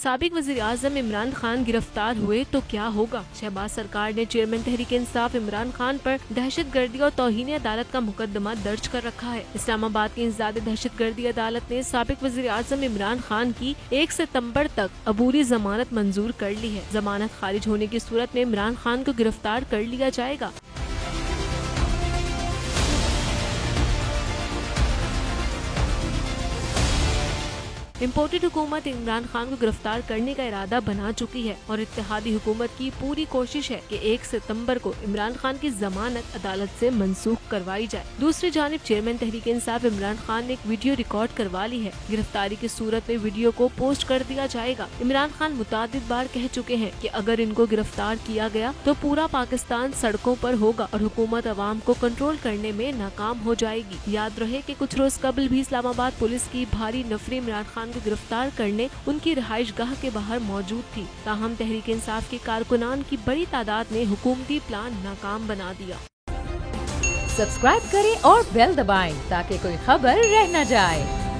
साबिक वज़ीर आज़म इमरान खान गिरफ्तार हुए तो क्या होगा? शहबाज सरकार ने चेयरमैन तहरीक इंसाफ इमरान खान पर दहशतगर्दी और तौहीन अदालत का मुकदमा दर्ज कर रखा है। इस्लामाबाद की इंसदाद दहशतगर्दी अदालत ने साबिक वज़ीर आज़म इमरान खान की 1 सितंबर तक अबूरी जमानत मंजूर कर ली है। जमानत खारिज होने की सूरत में इमरान खान को गिरफ्तार कर लिया जाएगा। इम्पोर्टेड हुकूमत इमरान खान को गिरफ्तार करने का इरादा बना चुकी है और इत्तेहादी हुकूमत की पूरी कोशिश है कि 1 सितंबर को इमरान खान की जमानत अदालत से मंसूख करवाई जाए। दूसरी जानिब चेयरमैन तहरीक इंसाफ इमरान खान ने एक वीडियो रिकॉर्ड करवा ली है। गिरफ्तारी की सूरत में वीडियो को पोस्ट कर दिया जाएगा। इमरान खान मुतादिद बार कह चुके हैं कि अगर इनको गिरफ्तार किया गया तो पूरा पाकिस्तान सड़कों पर होगा और हुकूमत अवाम को कंट्रोल करने में नाकाम हो जाएगी। याद रहे कि कुछ रोज कबल भी इस्लामाबाद पुलिस की भारी नफरी इमरान खान को गिरफ्तार करने उनकी रिहाइश गाह के बाहर मौजूद थी। ताहम तहरीक इंसाफ के कारकुनान की बड़ी तादाद ने हुकूमती प्लान नाकाम बना दिया। सब्सक्राइब करें और बेल दबाएं ताकि कोई खबर रह न जाए।